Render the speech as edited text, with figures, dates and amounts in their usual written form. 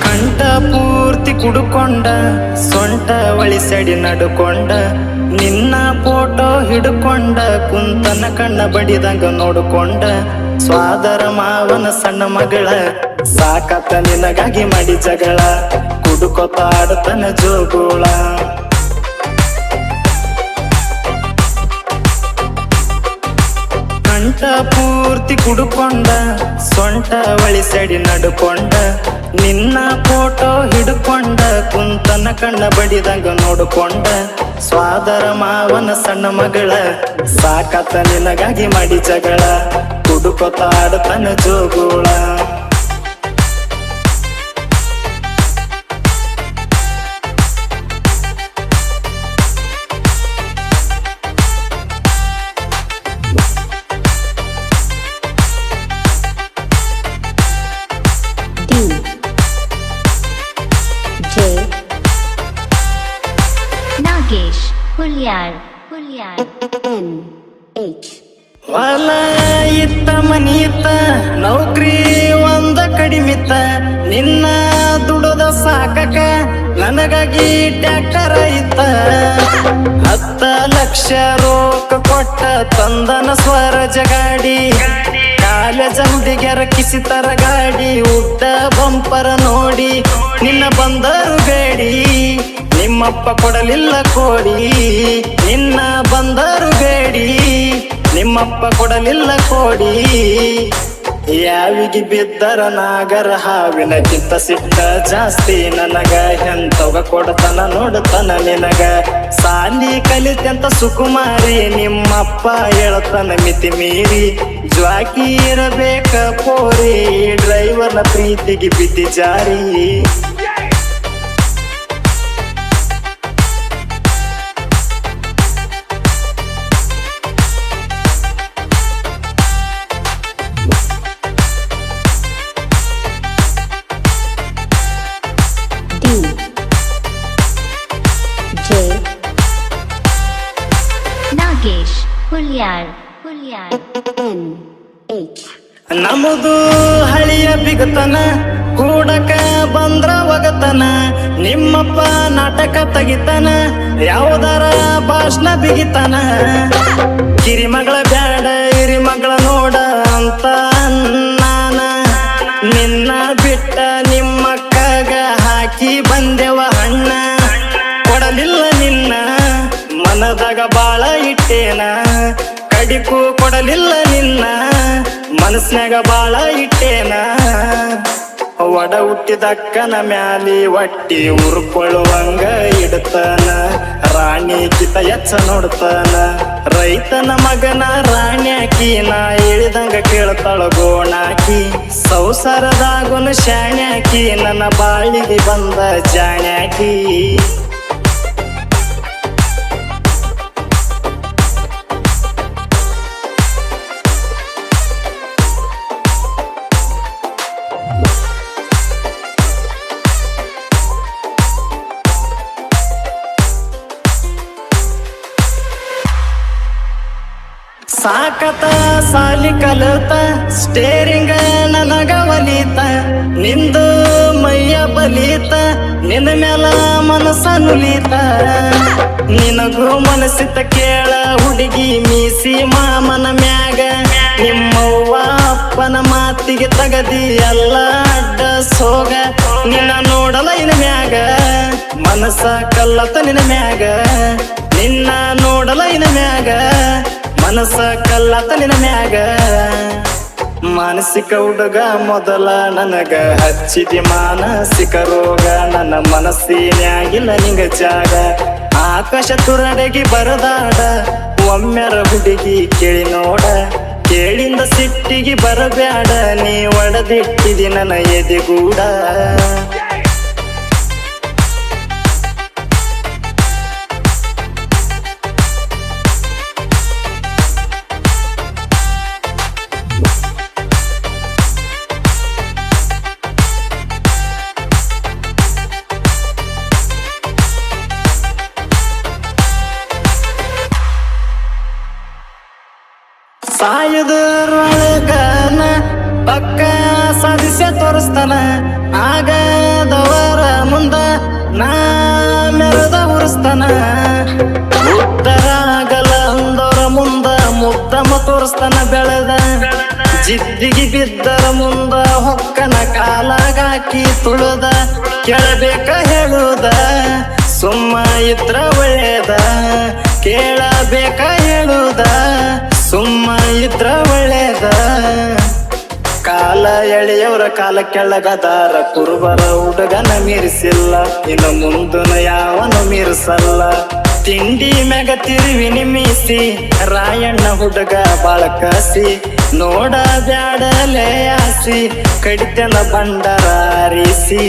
ಕಂಠ ಪೂರ್ತಿ ಕುಡುಕೊಂಡ ಸೊಂಟ ಒಳಿಸಡಿ ನಡುಕೊಂಡ ನಿನ್ನ ಫೋಟೋ ಹಿಡ್ಕೊಂಡ ಕುಂತನ ಕಣ್ಣ ಬಡಿದಂಗ ನೋಡ್ಕೊಂಡ ಸ್ವಾದರ ಮಾವನ ಸಣ್ಣ ಮಗಳ ಸಾಕತ್ತ ನಿನಗಾಗಿ ಮಾಡಿ ಜಗಳ ಕುಡುಕೊತ ಆಡುತ್ತನ ಜೋಗುಳ ಕಂಠ ಪೂರ್ತಿ ಕುಡುಕೊಂಡ ಸೊಂಟ ಒಳಿಸಡಿ ನಡುಕೊಂಡ ನಿನ್ನ ಫೋಟೋ ಹಿಡ್ಕೊಂಡ ಕುಂತನ ಕಣ್ಣ ಬಡಿದಂಗ ನೋಡ್ಕೊಂಡ ಸ್ವಾದರ ಮಾವನ ಸಣ್ಣ ಮಗಳ ಸಾಕತ್ತ ನಿನಗಾಗಿ ಮಾಡಿ ಜಗಳ ಕುಡುಕೊತ ಆಡುತ್ತನ ಜೋಗುಳ ನಾಗೇಶ್ ಹುಲ್ಯಾಳ್ ಹೊಲ ಇತ್ತ ಮನಿ ಇತ್ತ ನೌಕರಿ ಒಂದ ಕಡಿಮಿತ್ತ ನಿನ್ನ ದುಡದ ಸಾಕಕ ನನಗಾಗಿ ಟ್ಯಾಕ್ಟರ್ ಇತ್ತ 10 ಲಕ್ಷ ರೋಕ ಕೊಟ್ಟ ತಂದನ ಸ್ವರಾಜ ಗಾಡಿ ಕಾಲೇಜ ಹುಡುಗಿಯರ ಕಿಸಿತರ ಗಾಡಿ ಉದ್ದ ಬಂಪರ ನೋಡಿ ನಿನ್ನ ಬಂದರು ಬೇಡಿ ನಿಮ್ಮಪ್ಪ ಕೊಡಲಿಲ್ಲ ಕೋಡಿ ನಿನ್ನ ಬಂದರು ಬೇಡಿ ನಿಮ್ಮಪ್ಪ ಕೊಡಲಿಲ್ಲ ಕೋಡಿ ಯಾವಿಗೆ ಬಿದ್ದರ ನಾಗರ ಹಾವಿನಕ್ಕಿಂತ ಸಿಟ್ಟ ಜಾಸ್ತಿ ನನಗ ಎಂತವ ಕೊಡತನ ನೋಡತನ ನಿನಗ ಸಾಲಿ ಕಲಿತೆಂತ ಸುಕುಮಾರಿ ನಿಮ್ಮಪ್ಪ ಹೇಳ್ತನ ಮಿತಿ ಮೀರಿ ಜ್ವಾಕಿ ಇರಬೇಕ ಪೋರಿ ಡ್ರೈವರ್ನ ಪ್ರೀತಿಗೆ ಬಿದ್ದಿ ಜಾರಿ ನಾಗೇಶ್ ಹುಲ್ಯಾಳ್ ನಮ್ಮದು ಹಳಿಯ ಬಿಗತನ ಕೂಡಕ ಬಂದ್ರ ಒಗತನ ನಿಮ್ಮಪ್ಪ ನಾಟಕ ತೆಗಿತಾನ ಯಾವುದರ ಭಾಷಣ ಬಿಗಿತಾನ ಕಿರಿಮಗಳ ಬ್ಯಾಡ ಹಿರಿಮಗಳ ನೋಡ ಅಂತ ನಾನ ನಿನ್ನ ಬಿಟ್ಟ ನಿಮ್ಮಕ್ಕಗ ಹಾಕಿ ಬಂದೆವ ಹಣ್ಣ ಕೊಡಲಿಲ್ಲ ನಿನ್ನ ಮನದಾಗ ಬಾಳ ಇಟ್ಟೇನ ಕಡಿಕು ಕೊಡಲಿಲ್ಲ ನಿನ್ನ ಮನಸ್ನಾಗ ಬಾಳ ಇಟ್ಟೇನ ಒಡ ಹುಟ್ಟಿದಕ್ಕನ ಮ್ಯಾಲಿ ಒಟ್ಟಿ ಉರ್ಕೊಳ್ಳುವಂಗ ಇಡ್ತಾನ ರಾಣಿ ಕಿತ ಎಚ್ಚ ನೋಡ್ತಾನ ರೈತನ ಮಗನ ರಾಣ್ಯಾಕಿ ನಾ ಇಳಿದಂಗ ಕೇಳ್ತಾಳ ಗೋಣಾಕಿ ಸಂಸಾರದಾಗುನ ಶಾಣ್ಯಾಕಿ ನನ್ನ ಬಾಳಿಗೆ ಬಂದ ಜಾಣ್ಯಾಕಿ ಸಾಕತ ಸಾಲಿ ಕಲತ ಸ್ಟೇರಿಂಗ ನನಗ ಒಲಿತ ನಿಂದು ಮೈಯ ಬಲಿತ ನಿನ್ನ ಮ್ಯಾಲ ಮನಸ್ಸ ನುಲಿತ ನಿನಗೂ ಮನಸ್ಸಿತ ಕೇಳ ಹುಡುಗಿ ಮೀಸಿ ಮಾಮನ ಮ್ಯಾಗ ನಿಮ್ಮವ್ವ ಅಪ್ಪನ ಮಾತಿಗೆ ತಗದಿ ಎಲ್ಲ ಅಡ್ಡ ಸೋಗ ನಿನ್ನ ನೋಡಲ ಇನ ಮ್ಯಾಗ ಮನಸ್ಸ ಕಲ್ಲತ ನಿನ್ನ ಮ್ಯಾಗ ನಿನ್ನ ನೋಡಲ ಇನ ಮ್ಯಾಗ ಮನಸ್ಸ ಕಲ್ಲತ ನಿನ್ನ ಮ್ಯಾಗ ಮಾನಸಿಕ ಹುಡುಗ ಮೊದಲ ನನಗ ಹಚ್ಚಿದಿ ಮಾನಸಿಕ ರೋಗ ನನ್ನ ಮನಸ್ಸಿನ್ಯಾಗಿಲ್ಲ ನಿಂಗ ಜಾಗ ಆಕಾಶ ತುರಡೆಗಿ ಬರದಾಡ ಒಮ್ಮೆರ ಹುಡುಗಿ ಕೇಳಿ ನೋಡ ಕೇಳಿಂದ ಸಿಟ್ಟಿಗೆ ಬರಬ್ಯಾಡ ನೀ ಒಡದಿಟ್ಟಿದಿ ನನ್ನ ಎದೆಗೂಡ ಸಾಯದರೊಳಗನ ಪಕ್ಕ ಸಾಧಿಸೆ ತೋರಿಸ್ತಾನ ಆಗದವರ ಮುಂದ ನಾ ಮೆರೆದ ಉರಿಸ್ತಾನ ಉದ್ದರಾಗಲ್ಲ ಅಂದವರ ಮುಂದ ಮುದ್ದಮ ತೋರಿಸ್ತಾನ ಬೆಳೆದ ಜಿದ್ದಿಗೆ ಬಿದ್ದರ ಮುಂದ ಹೊಕ್ಕನ ಕಾಲಾಗಾಕಿ ತುಳುದ ಕೇಳಬೇಕ ಹೇಳುದ ಸುಮ್ಮ ಇದ್ರ ಒಳ್ಳೇದ ಕೇಳಬೇಕ ಹೇಳುದ ಸುಮ್ಮ ಇದ್ರ ಒಳ್ಳೇದ ಕಾಲ ಎಳೆಯವರ ಕಾಲ ಕೆಳಗದಾರ ಕುರುಬರ ಹುಡುಗನ ಮೀರಿಸಿಲ್ಲ ಇನ್ನು ಮುಂದನ ಯಾವನು ಮೀರಿಸಲ್ಲ ತಿಂಡಿ ಮ್ಯಾಗ ತಿರುವಿ ನಿಮಿಸಿ ರಾಯಣ್ಣ ಹುಡುಗ ಬಾಳ ಕಸಿ ನೋಡ ಬ್ಯಾಡಲೆ ಆಸಿ ಕಡಿತನ ಬಂಡರಾರಿಸಿ